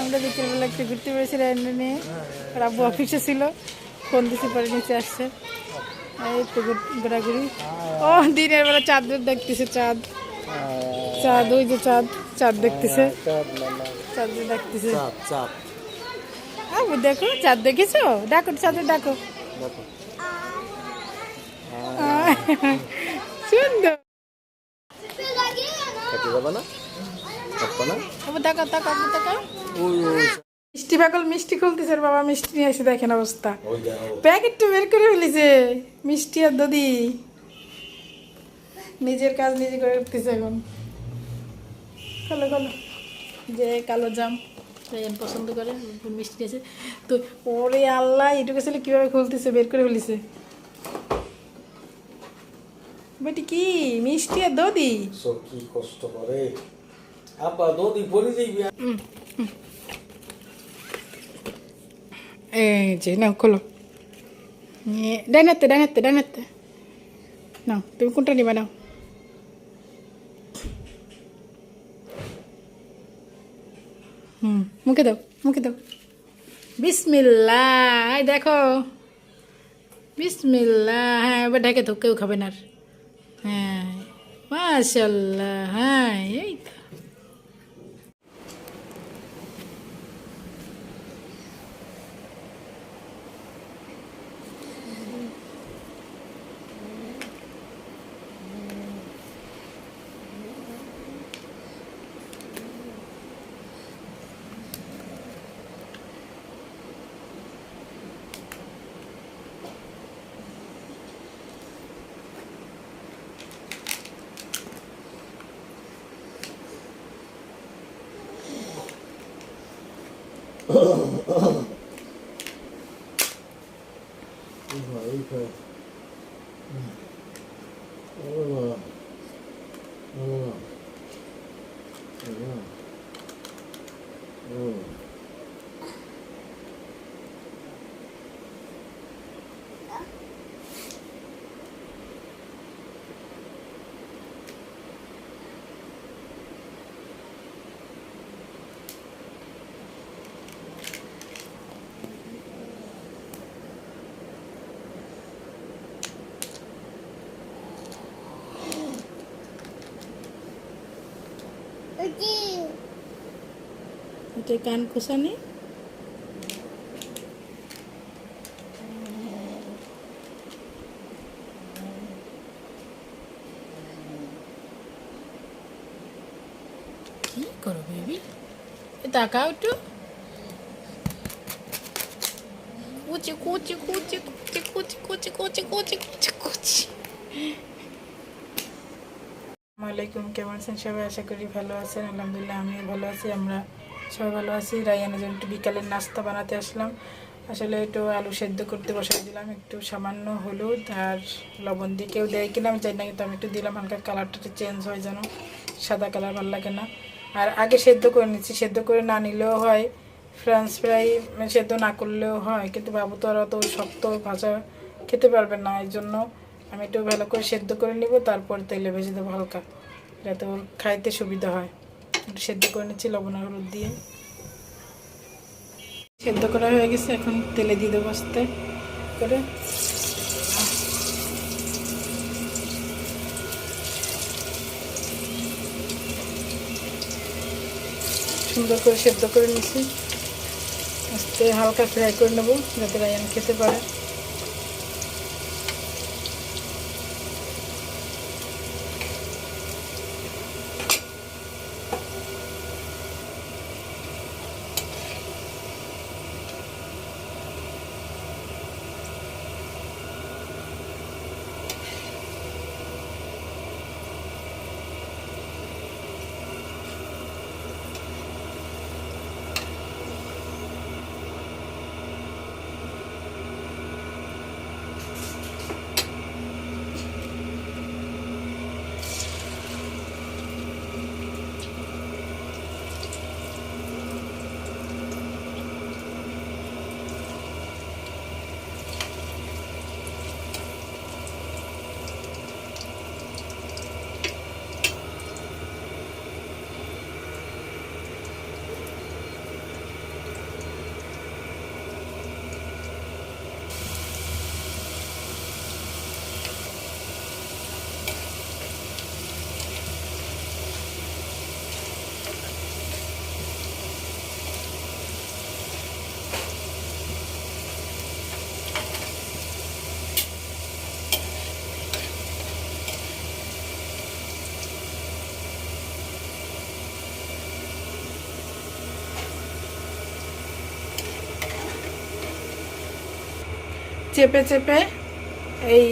আমরা বিকেলবেলা একটু ঘুরতে পেরেছি রায়না নিয়ে। আর আব্বু অফিসে ছিল, ফোন দিতে পারে নিচে আসছে। এই তো ঘোরাঘুরি। ও দিনের বেলা চাঁদ দেখতেছে, চাঁদ চাঁদ ওই যে চাঁদ চাঁদ দেখতেছে, চাঁদ দেখতেছে। আব্বু দেখো চাঁদ দেখেছো, ডাকো চাঁদের ডাকো। সুন্দর। আব্বু তাকাও তাকাও আব্বু তাকাও। মিষ্টি পাগল মিষ্টি খুলতেছে, বাবা মিষ্টি নিয়ে এসে দেখেন অবস্থা, প্যাকেটটা বের করে ফেলেছে মিষ্টি। আর দাদি নিজের কাজ নিজে করে উঠতেছে এখন। খোলো খোলো, যে কালো জাম রায়ান পছন্দ করে, মিষ্টি আছে তো। ওরে আল্লাহ, এটুকু ছেলে কীভাবে খুলতেছে, বের করে ফেলেছে। বেটি কি মিষ্টি আর দদি, কি কষ্ট করে আপা, দদি পড়ে যাইবি। এই যে নাও খোলো, ডাইনাতে ডাইনাতে ডাইনাতে নাও। তুমি কোনটা নিবা নাও। মুখে দাও মুখে দাও। বিসমিল্লাহ, এই দেখো বিসমিল্লাহ। হ্যাঁ এবার ঢেকে তো, কেউ খাবে না আর। হ্যাঁ মাশাল্লাহ, হ্যাঁ এই তো। এটা কান কোসানি। কি করো বেবি, তাকাও একটু। কুচি কুচি কুচি কুচি কুচি কুচি কুচি কুচি কুচি কুচি। আসসালামাইকুম, কেমন আছেন সবাই? আশা করি ভালো আছেন। আলহামদুলিল্লাহ আমিও ভালো আছি, আমরা সবাই ভালো আছি। রায়ানের জন্য একটু বিকালের নাস্তা বানাতে আসলাম। আসলে একটু আলু সেদ্ধ করতে বসাই দিলাম, একটু সামান্য হলুদ আর লবণ দিয়ে। কেউ দেয় কিনা আমি জানি না, কিন্তু আমি একটু দিলাম, হালকা কালারটা একটু চেঞ্জ হয় যেন, সাদা কালার ভালো লাগে না। আর আগে সেদ্ধ করে নিচ্ছি, সেদ্ধ করে না নিলেও হয়, ফ্রেঞ্চ ফ্রাই সেদ্ধ না করলেও হয়, কিন্তু বাবু তো আর অত শক্ত ভাজা খেতে পারবে না, এই জন্য আমি একটু ভালো করে সেদ্ধ করে নিব, তারপর তেলে ভেজে দেবো হালকা, যাতে ওর খাইতে সুবিধা হয়। একটু সেদ্ধ করে নিচ্ছি লবণ আর হলুদ দিয়ে। সেদ্ধ করা হয়ে গেছে, এখন তেলে দিয়ে দেবো আস্তে করে। সুন্দর করে সেদ্ধ করে নিচ্ছি, আস্তে হালকা ফ্রাই করে নেবো যাতে রায়ান খেতে পারে। চেপে চেপে এই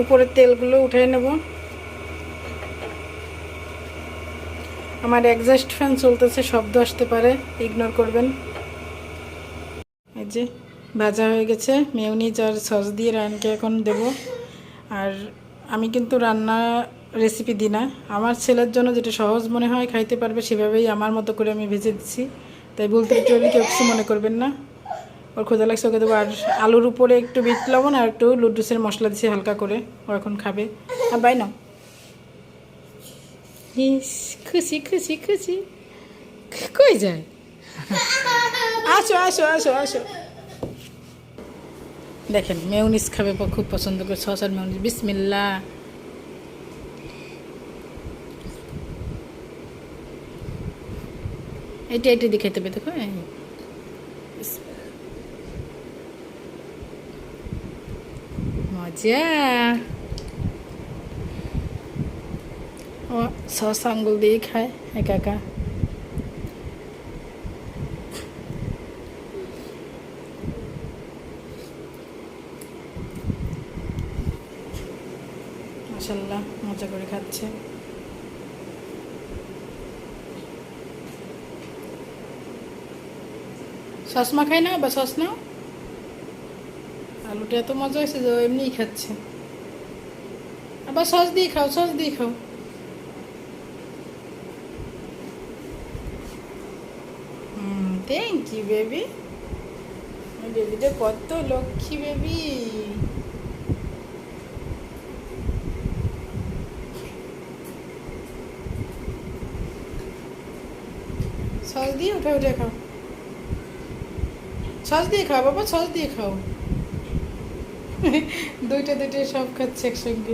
উপরের তেলগুলো উঠে নেব। আমার এক্সস্ট ফ্যান চলতেছে, শব্দ আসতে পারে, ইগনোর করবেন। এই যে ভাজা হয়ে গেছে, মেয়োনিজ আর সস দিয়ে রায়নকে এখন দেব। আর আমি কিন্তু রান্না রেসিপি দিই না, আমার ছেলের জন্য যেটা সহজ মনে হয় খাইতে পারবে সেভাবেই আমার মতো করে আমি ভেজে দিচ্ছি, তাই বলতে চলি কেউ কিছু মনে করবেন না। ওর ক্ষুদা লাগছে, ওকে দেবো। আর আলুর উপরে একটু বিট লবণ আর একটু লুডুসের মশলা দিচ্ছি হালকা করে, ও এখন খাবে। আর বাই না, ইস খুশি খুশি খুশি, কই যায়? আসো আসো আসো আসো। দেখেন মেয়োনিজ খাবে, খুব পছন্দ করে সস আর মেয়োনিজ। বিসমিল্লাহ। এটা এটা দিয়ে খেতে হবে, দেখো। মজা। ও সস আঙ্গুল দিয়ে খায় একা একা। মাশাআল্লাহ মজা করে খাচ্ছে। সস মাখাই না বা সস নাও। আলুটা এত মজা হয়েছে যে এমনিই খাচ্ছে। আবার সস দিয়ে খাও, সস দিয়ে খাও। Thank you baby. বেবিটা কত লক্ষ্মী বেবি। সস দিয়ে উঠে উঠে খাও, সস দিয়ে খাও বাবা, সস দিয়ে খাও। দুইটা দুইটা সব খাচ্ছে একসঙ্গে।